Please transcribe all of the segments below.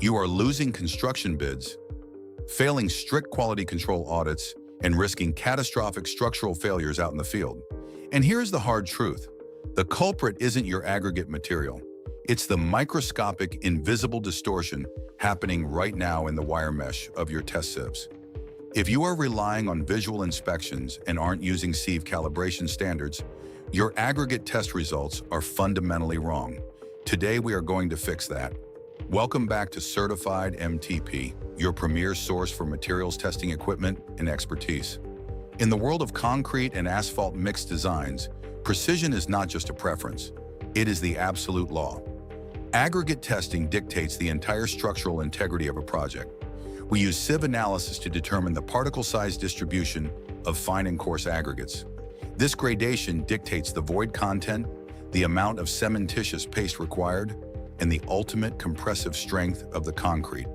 You are losing construction bids, failing strict quality control audits, and risking catastrophic structural failures out in the field. And here's the hard truth. The culprit isn't your aggregate material. It's the microscopic, invisible distortion happening right now in the wire mesh of your test sieves. If you are relying on visual inspections and aren't using sieve calibration standards, your aggregate test results are fundamentally wrong. Today, we are going to fix that. Welcome back to Certified MTP, your premier source for materials testing equipment and expertise. In the world of concrete and asphalt mixed designs, precision is not just a preference, it is the absolute law. Aggregate testing dictates the entire structural integrity of a project. We use sieve analysis to determine the particle size distribution of fine and coarse aggregates. This gradation dictates the void content, the amount of cementitious paste required, and the ultimate compressive strength of the concrete.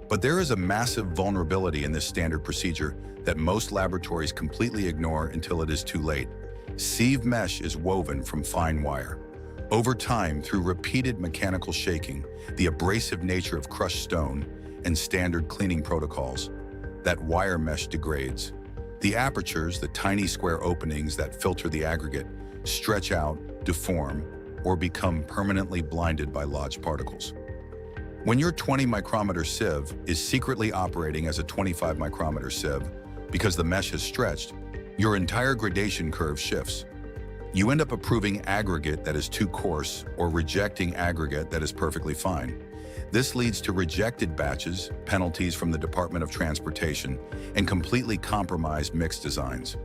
But there is a massive vulnerability in this standard procedure that most laboratories completely ignore until it is too late. Sieve mesh is woven from fine wire. Over time, through repeated mechanical shaking, the abrasive nature of crushed stone, and standard cleaning protocols, that wire mesh degrades. The apertures, the tiny square openings that filter the aggregate, stretch out, deform, or become permanently blinded by lodged particles. When your 20 micrometer sieve is secretly operating as a 25 micrometer sieve because the mesh has stretched, your entire gradation curve shifts. You end up approving aggregate that is too coarse or rejecting aggregate that is perfectly fine. This leads to rejected batches, penalties from the Department of Transportation, and completely compromised mixed designs.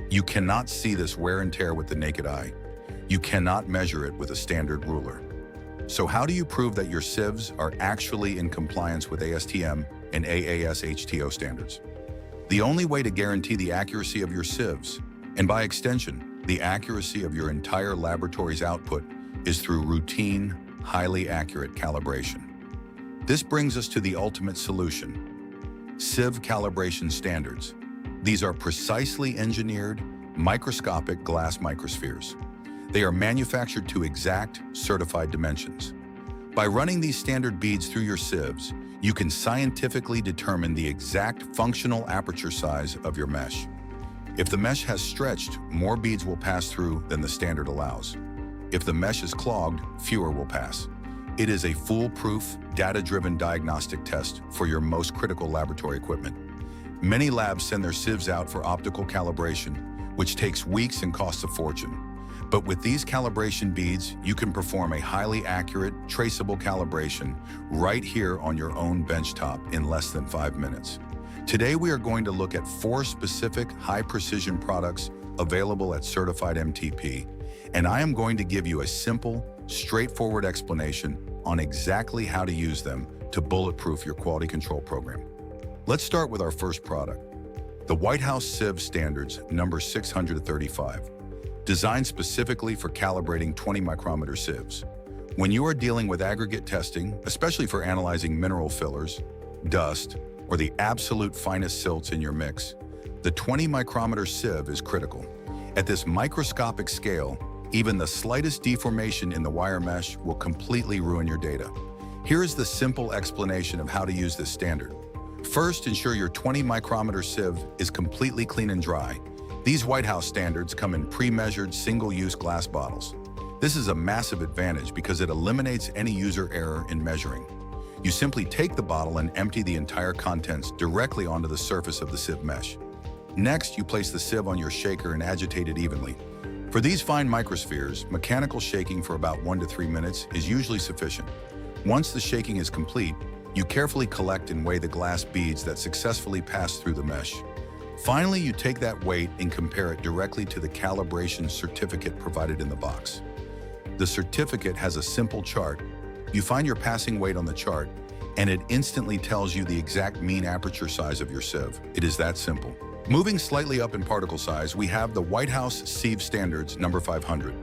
You cannot see this wear and tear with the naked eye. You cannot measure it with a standard ruler. So how do you prove that your sieves are actually in compliance with ASTM and AAS-HTO standards? The only way to guarantee the accuracy of your sieves, and by extension, the accuracy of your entire laboratory's output, is through routine, highly accurate calibration. This brings us to the ultimate solution: sieve calibration standards. These are precisely engineered, microscopic glass microspheres. They are manufactured to exact, certified dimensions. By running these standard beads through your sieves, you can scientifically determine the exact functional aperture size of your mesh. If the mesh has stretched, more beads will pass through than the standard allows. If the mesh is clogged, fewer will pass. It is a foolproof, data-driven diagnostic test for your most critical laboratory equipment. Many labs send their sieves out for optical calibration, which takes weeks and costs a fortune. But with these calibration beads, you can perform a highly accurate, traceable calibration right here on your own benchtop in less than 5 minutes. Today, we are going to look at 4 specific high-precision products available at Certified MTP, and I am going to give you a simple, straightforward explanation on exactly how to use them to bulletproof your quality control program. Let's start with our first product, the White House Sieve Standards number 635. Designed specifically for calibrating 20 micrometer sieves. When you are dealing with aggregate testing, especially for analyzing mineral fillers, dust, or the absolute finest silts in your mix, the 20 micrometer sieve is critical. At this microscopic scale, even the slightest deformation in the wire mesh will completely ruin your data. Here is the simple explanation of how to use this standard. First, ensure your 20 micrometer sieve is completely clean and dry. These White House standards come in pre-measured single-use glass bottles. This is a massive advantage because it eliminates any user error in measuring. You simply take the bottle and empty the entire contents directly onto the surface of the sieve mesh. Next, you place the sieve on your shaker and agitate it evenly. For these fine microspheres, mechanical shaking for about 1 to 3 minutes is usually sufficient. Once the shaking is complete, you carefully collect and weigh the glass beads that successfully pass through the mesh. Finally, you take that weight and compare it directly to the calibration certificate provided in the box. The certificate has a simple chart. You find your passing weight on the chart, and it instantly tells you the exact mean aperture size of your sieve. It is that simple. Moving slightly up in particle size, we have the White House Sieve Standards number 500.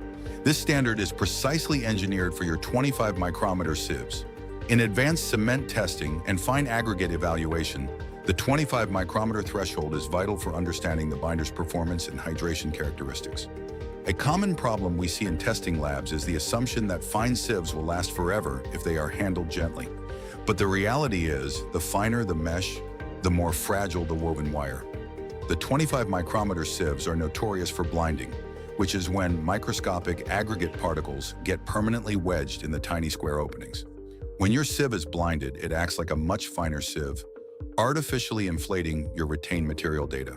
This standard is precisely engineered for your 25 micrometer sieves. In advanced cement testing and fine aggregate evaluation, the 25 micrometer threshold is vital for understanding the binder's performance and hydration characteristics. A common problem we see in testing labs is the assumption that fine sieves will last forever if they are handled gently. But the reality is, the finer the mesh, the more fragile the woven wire. The 25 micrometer sieves are notorious for blinding, which is when microscopic aggregate particles get permanently wedged in the tiny square openings. When your sieve is blinded, it acts like a much finer sieve, artificially inflating your retained material data.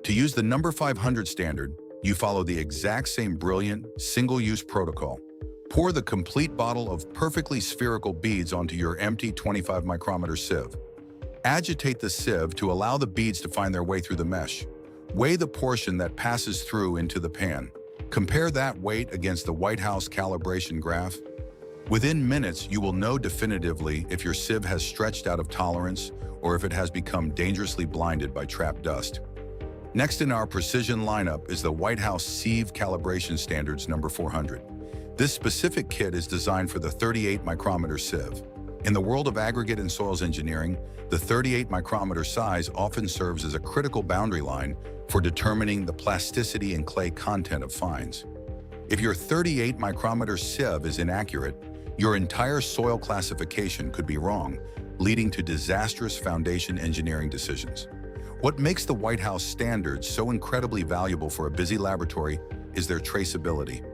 To use the number 500 standard, you follow the exact same brilliant, single-use protocol. Pour the complete bottle of perfectly spherical beads onto your empty 25 micrometer sieve. Agitate the sieve to allow the beads to find their way through the mesh. Weigh the portion that passes through into the pan. Compare that weight against the 𝐒𝐿𝐻 calibration graph. Within minutes, you will know definitively if your sieve has stretched out of tolerance or if it has become dangerously blinded by trapped dust. Next in our precision lineup is the 𝐒𝐿𝐻 sieve calibration standards number 400. This specific kit is designed for the 38 micrometer sieve. In the world of aggregate and soils engineering, the 38 micrometer size often serves as a critical boundary line for determining the plasticity and clay content of fines. If your 38 micrometer sieve is inaccurate, your entire soil classification could be wrong, leading to disastrous foundation engineering decisions. What makes the 𝐒𝐿𝐻 standards so incredibly valuable for a busy laboratory is their traceability.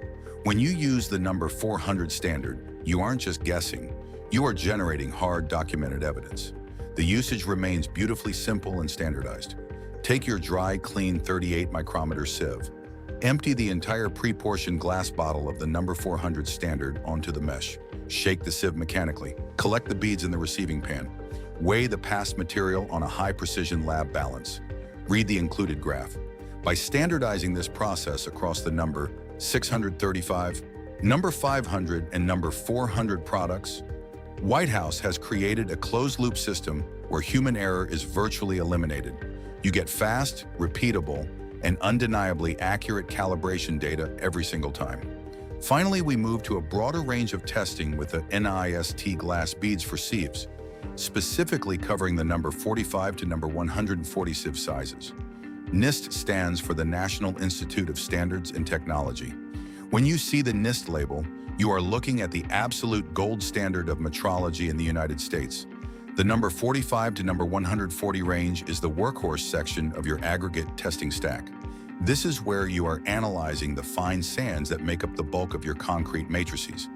When you use the number 400 standard, you aren't just guessing, you are generating hard documented evidence. The usage remains beautifully simple and standardized. Take your dry, clean 38 micrometer sieve. Empty the entire pre-portioned glass bottle of the number 400 standard onto the mesh. Shake the sieve mechanically. Collect the beads in the receiving pan. Weigh the passed material on a high-precision lab balance. Read the included graph. By standardizing this process across the number 635, number 500, and number 400 products, 𝐒𝐿𝐻 has created a closed-loop system where human error is virtually eliminated. You get fast, repeatable, and undeniably accurate calibration data every single time. Finally, we move to a broader range of testing with the NIST glass beads for sieves, specifically covering the number 45 to number 140 sieve sizes. NIST stands for the National Institute of Standards and Technology. When you see the NIST label, you are looking at the absolute gold standard of metrology in the United States. The number 45 to number 140 range is the workhorse section of your aggregate testing stack. This is where you are analyzing the fine sands that make up the bulk of your concrete matrices.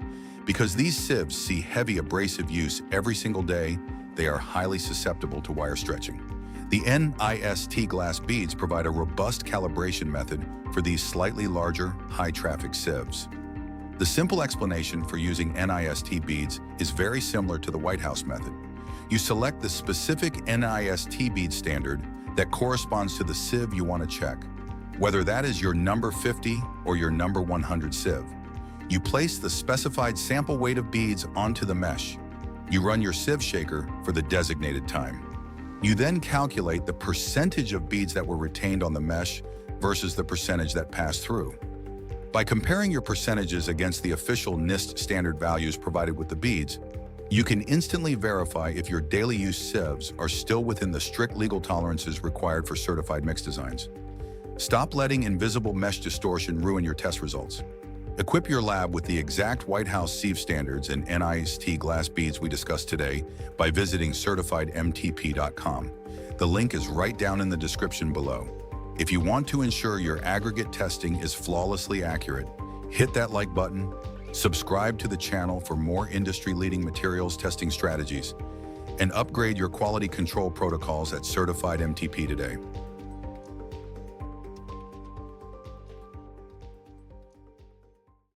Because these sieves see heavy abrasive use every single day, they are highly susceptible to wire stretching. The NIST glass beads provide a robust calibration method for these slightly larger, high-traffic sieves. The simple explanation for using NIST beads is very similar to the 𝐒𝐿𝐻 method. You select the specific NIST bead standard that corresponds to the sieve you want to check, whether that is your number 50 or your number 100 sieve. You place the specified sample weight of beads onto the mesh. You run your sieve shaker for the designated time. You then calculate the percentage of beads that were retained on the mesh versus the percentage that passed through. By comparing your percentages against the official NIST standard values provided with the beads, you can instantly verify if your daily use sieves are still within the strict legal tolerances required for certified mix designs. Stop letting invisible mesh distortion ruin your test results. Equip your lab with the exact 𝐒𝐿𝐻 sieve standards and NIST glass beads we discussed today by visiting certifiedmtp.com. The link is right down in the description below. If you want to ensure your aggregate testing is flawlessly accurate, hit that like button, subscribe to the channel for more industry-leading materials testing strategies, and upgrade your quality control protocols at Certified MTP today.